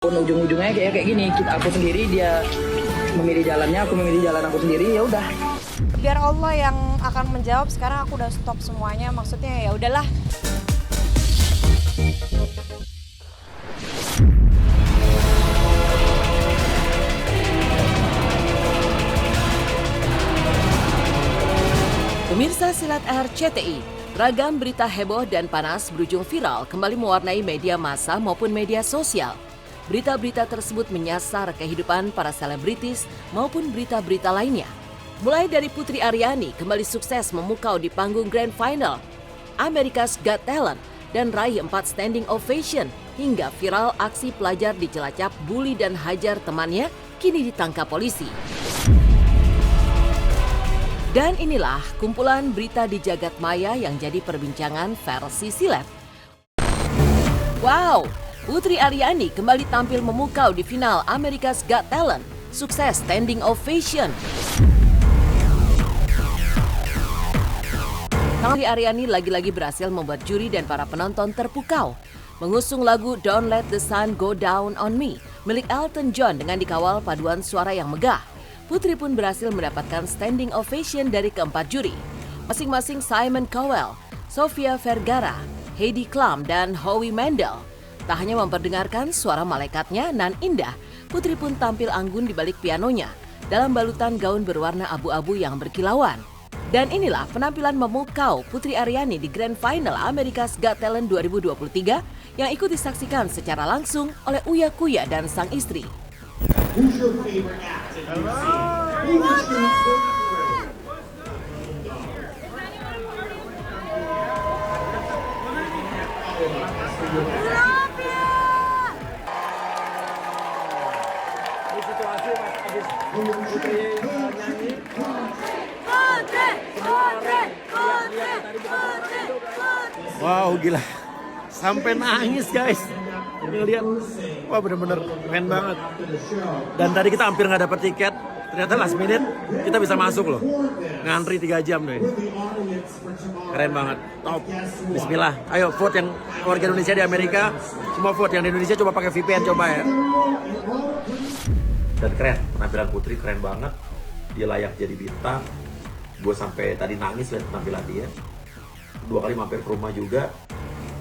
Pun ujung-ujungnya kayak gini, aku sendiri, dia memilih jalannya, aku memilih jalan aku sendiri, ya udah. Biar Allah yang akan menjawab. Sekarang aku udah stop semuanya, maksudnya ya udahlah. Pemirsa Silat RCTI, ragam berita heboh dan panas berujung viral kembali mewarnai media massa maupun media sosial. Berita-berita tersebut menyasar kehidupan para selebritis maupun berita-berita lainnya. Mulai dari Putri Aryani kembali sukses memukau di panggung Grand Final, America's Got Talent, dan raih 4 standing ovation, hingga viral aksi pelajar di Cilacap bully dan hajar temannya kini ditangkap polisi. Dan inilah kumpulan berita di jagat maya yang jadi perbincangan versi silet. Wow, Putri Aryani kembali tampil memukau di final America's Got Talent. Sukses standing ovation. Putri Aryani lagi-lagi berhasil membuat juri dan para penonton terpukau. Mengusung lagu Don't Let the Sun Go Down on Me milik Elton John dengan dikawal paduan suara yang megah. Putri pun berhasil mendapatkan standing ovation dari keempat juri. Masing-masing Simon Cowell, Sofia Vergara, Heidi Klum, dan Howie Mandel. Tak hanya memperdengarkan suara malaikatnya nan indah, Putri pun tampil anggun di balik pianonya dalam balutan gaun berwarna abu-abu yang berkilauan. Dan inilah penampilan memukau Putri Aryani di Grand Final America's Got Talent 2023 yang ikut disaksikan secara langsung oleh Uya Kuya dan sang istri. Who's your favorite act that you've seen? Who was your favorite? Di situasi Mas habis Putri nyanyi, Wow, gila. Sampai nangis, guys. Ngeliat, wah bener-bener keren banget. Dan tadi kita hampir nggak dapet tiket. Ternyata last minute kita bisa masuk loh. Ngantri 3 jam deh. Keren banget. Top. Bismillah. Ayo vote yang keluarga Indonesia di Amerika. Semua vote yang di Indonesia coba pakai VPN coba ya. Dan keren, penampilan Putri keren banget. Dia layak jadi bintang. Gue sampai tadi nangis lihat penampilan dia. 2 kali mampir ke rumah juga.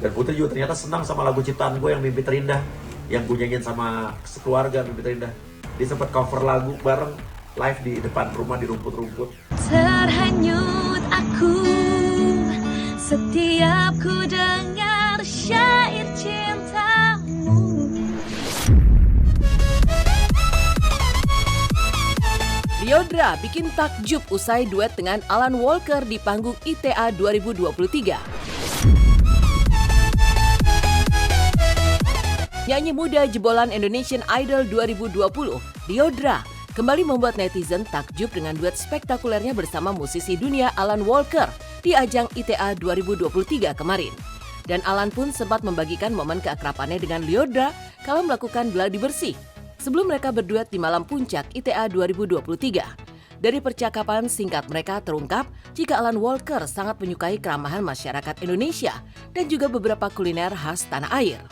Dan Putri juga ternyata senang sama lagu ciptaan gue yang Mimpi Terindah, yang gue nyanyiin sama sekeluarga Mimpi Terindah. Dia sempat cover lagu bareng live di depan rumah di rumput-rumput. Terhanyut aku setiap ku dengar syair cintamu. Lyodra bikin takjub usai duet dengan Alan Walker di panggung ITA 2023. Nyanyi muda jebolan Indonesian Idol 2020, Lyodra, kembali membuat netizen takjub dengan duet spektakulernya bersama musisi dunia Alan Walker di ajang ITA 2023 kemarin. Dan Alan pun sempat membagikan momen keakrabannya dengan Lyodra kalau melakukan gladi bersih sebelum mereka berduet di malam puncak ITA 2023. Dari percakapan singkat mereka terungkap jika Alan Walker sangat menyukai keramahan masyarakat Indonesia dan juga beberapa kuliner khas tanah air.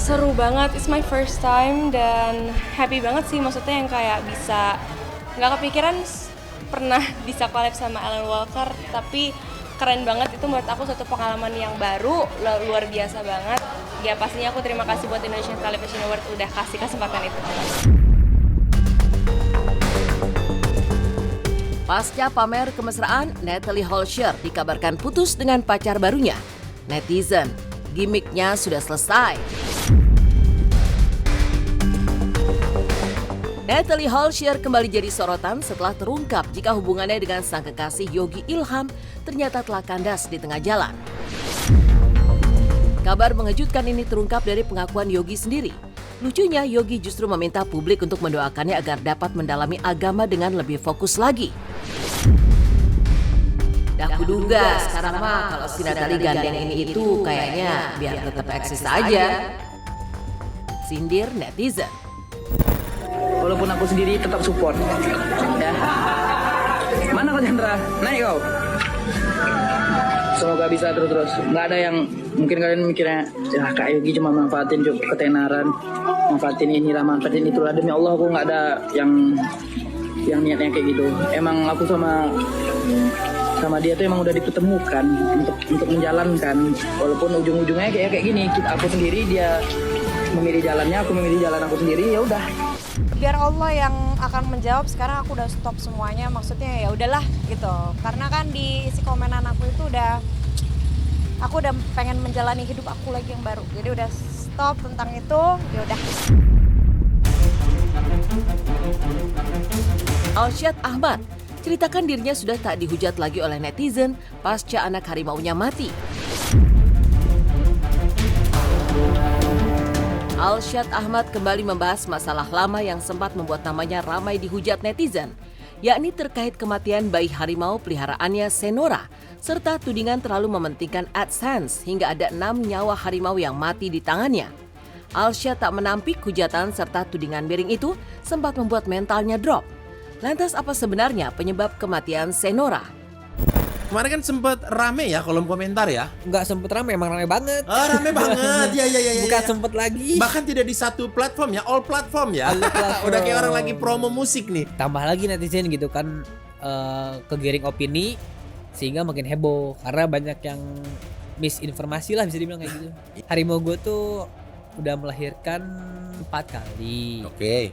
Seru banget, it's my first time dan happy banget sih, maksudnya yang kayak bisa, nggak kepikiran pernah bisa collab sama Alan Walker, tapi keren banget, itu menurut aku suatu pengalaman yang baru, luar biasa banget. Ya pastinya aku terima kasih buat Indonesian Television Award udah kasih kesempatan itu. Pasca pamer kemesraan, Natalie Holscher dikabarkan putus dengan pacar barunya. Netizen, gimmicknya sudah selesai. Natalie Halsher kembali jadi sorotan setelah terungkap jika hubungannya dengan sang kekasih Yogi Ilham ternyata telah kandas di tengah jalan. Kabar mengejutkan ini terungkap dari pengakuan Yogi sendiri. Lucunya, Yogi justru meminta publik untuk mendoakannya agar dapat mendalami agama dengan lebih fokus lagi. Dah kuduga sekarang mah kalau si Natalie gandeng ini itu kayaknya biar tetap eksis aja. Sindir netizen. Walaupun aku sendiri tetap support. Ya. Mana kau Chandra? Naik kau. Semoga bisa terus-terus. Nggak ada yang mungkin kalian mikirnya, ya Kak Yogi cuma manfaatin ketenaran, manfaatin inilah, manfaatin itulah. Demi Allah aku nggak ada yang niatnya kayak gitu. Emang aku sama dia tuh emang udah dipertemukan untuk menjalankan. Walaupun ujung-ujungnya kayak gini, aku sendiri, dia memilih jalannya, aku memilih jalan aku sendiri, ya udah. Biar Allah yang akan menjawab. Sekarang aku udah stop semuanya, maksudnya ya udahlah gitu. Karena kan di isi komenan aku itu aku udah pengen menjalani hidup aku lagi yang baru. Jadi udah stop tentang itu, ya udah. Alsyad Ahmad ceritakan dirinya sudah tak dihujat lagi oleh netizen pasca anak harimaunya mati. Alsyad Ahmad kembali membahas masalah lama yang sempat membuat namanya ramai dihujat netizen, yakni terkait kematian bayi harimau peliharaannya Senora, serta tudingan terlalu mementingkan AdSense hingga ada 6 nyawa harimau yang mati di tangannya. Alsyad tak menampik hujatan serta tudingan miring itu sempat membuat mentalnya drop. Lantas apa sebenarnya penyebab kematian Senora? Kemarin kan sempet rame ya kolom komentar ya. Nggak sempet rame, emang rame banget. Oh, rame banget. Iya. Bukan sempet lagi. Bahkan tidak di satu platform ya, all platform ya. Udah kayak orang lagi promo musik nih. Tambah lagi netizen gitu kan kegiring opini sehingga makin heboh karena banyak yang misinformasi lah, bisa dibilang kayak gitu. Harimau gue tuh udah melahirkan 4 kali. Oke.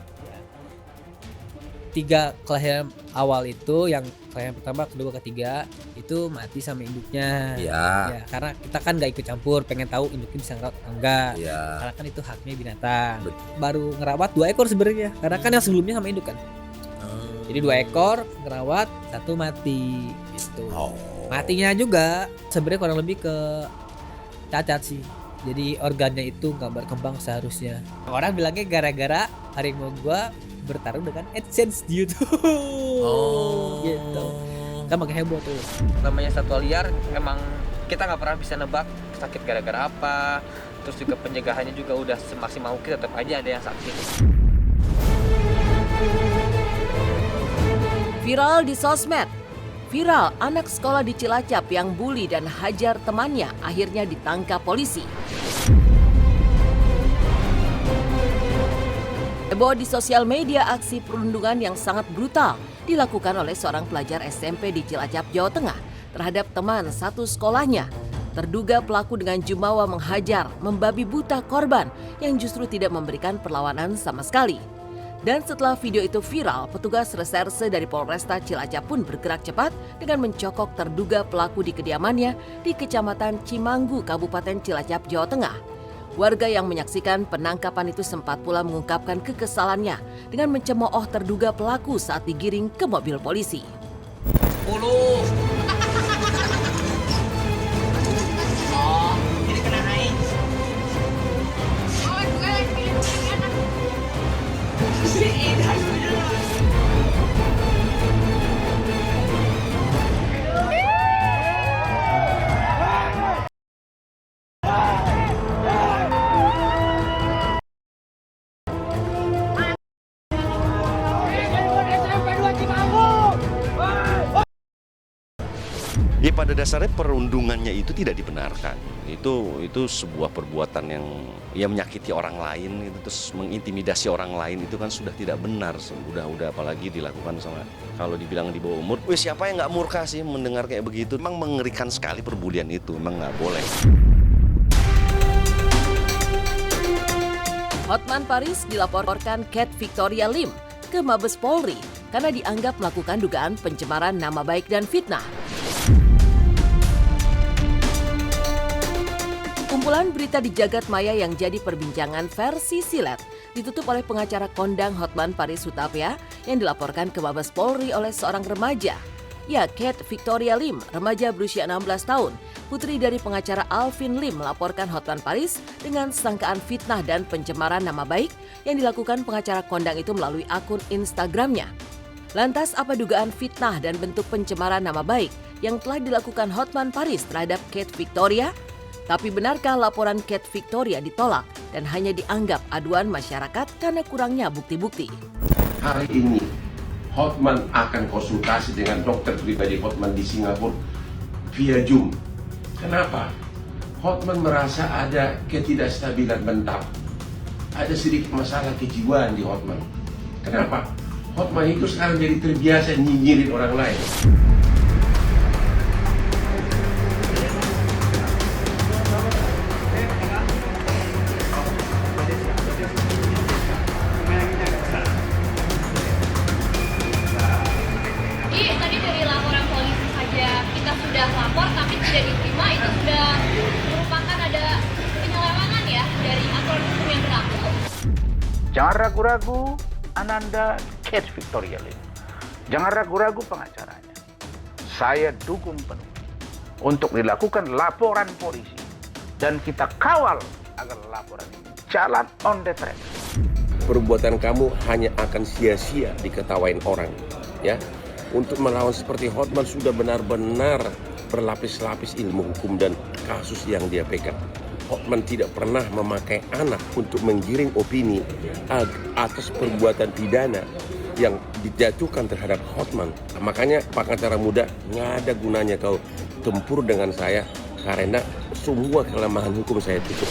3 kelahiran awal itu, yang kelahiran pertama, kedua, ketiga itu mati sama induknya. Iya. Ya, karena kita kan nggak ikut campur, pengen tahu induknya bisa ngerawat atau enggak. Iya. Karena kan itu haknya binatang. Baru ngerawat 2 ekor sebenarnya, karena kan yang sebelumnya sama induk kan. Jadi 2 ekor ngerawat, 1 mati gitu. Matinya juga sebenarnya kurang lebih ke cacat sih. Jadi organnya itu nggak berkembang seharusnya. Orang bilangnya gara-gara harimau gua bertarung dengan AdSense di YouTube. Gitu. Kita makin heboh tuh. Namanya satwa liar, emang kita nggak pernah bisa nebak sakit gara-gara apa. Terus juga pencegahannya juga udah semaksimal mungkin, tetap aja ada yang sakit. Viral di sosmed. Viral, anak sekolah di Cilacap yang bully dan hajar temannya akhirnya ditangkap polisi. Heboh di sosial media aksi perundungan yang sangat brutal dilakukan oleh seorang pelajar SMP di Cilacap, Jawa Tengah terhadap teman satu sekolahnya. Terduga pelaku dengan jumawa menghajar, membabi buta korban yang justru tidak memberikan perlawanan sama sekali. Dan setelah video itu viral, petugas reserse dari Polresta Cilacap pun bergerak cepat dengan mencokok terduga pelaku di kediamannya di Kecamatan Cimanggu, Kabupaten Cilacap, Jawa Tengah. Warga yang menyaksikan penangkapan itu sempat pula mengungkapkan kekesalannya dengan mencemooh terduga pelaku saat digiring ke mobil polisi. 10. Oh, ini kena naik. Ya pada dasarnya perundungannya itu tidak dibenarkan. Itu sebuah perbuatan yang menyakiti orang lain, itu terus mengintimidasi orang lain, itu kan sudah tidak benar. Udah apalagi dilakukan sama, kalau dibilang di bawah umur. Siapa yang nggak murka sih mendengar kayak begitu? Memang mengerikan sekali perbulian itu, memang nggak boleh. Hotman Paris dilaporkan Cat Victoria Lim ke Mabes Polri karena dianggap melakukan dugaan pencemaran nama baik dan fitnah. Kumpulan berita di jagat maya yang jadi perbincangan versi silet ditutup oleh pengacara kondang Hotman Paris Hutapea yang dilaporkan ke Mabes Polri oleh seorang remaja. Ya, Kate Victoria Lim, remaja berusia 16 tahun, putri dari pengacara Alvin Lim melaporkan Hotman Paris dengan sangkaan fitnah dan pencemaran nama baik yang dilakukan pengacara kondang itu melalui akun Instagramnya. Lantas apa dugaan fitnah dan bentuk pencemaran nama baik yang telah dilakukan Hotman Paris terhadap Kate Victoria? Tapi benarkah laporan Kate Victoria ditolak dan hanya dianggap aduan masyarakat karena kurangnya bukti-bukti? Hari ini Hotman akan konsultasi dengan dokter pribadi Hotman di Singapura via Zoom. Kenapa? Hotman merasa ada ketidakstabilan mental. Ada sedikit masalah kejiwaan di Hotman. Kenapa? Hotman itu sekarang jadi terbiasa nyinyirin orang lain. Tadi dari laporan polisi saja kita sudah lapor tapi tidak diterima, itu sudah merupakan ada penyelewengan ya dari aturan hukum yang berlaku. Jangan ragu-ragu Ananda Kate Victoria Lim. Jangan ragu-ragu pengacaranya. Saya dukung penuh untuk dilakukan laporan polisi dan kita kawal agar laporan ini jalan on the track. Perbuatan kamu hanya akan sia-sia diketawain orang, ya. Untuk melawan seperti Hotman sudah benar-benar berlapis-lapis ilmu hukum dan kasus yang dia pegang. Hotman tidak pernah memakai anak untuk menggiring opini atas perbuatan pidana yang dijatuhkan terhadap Hotman. Makanya pengacara muda, nggak ada gunanya kau tempur dengan saya karena semua kelemahan hukum saya tutup.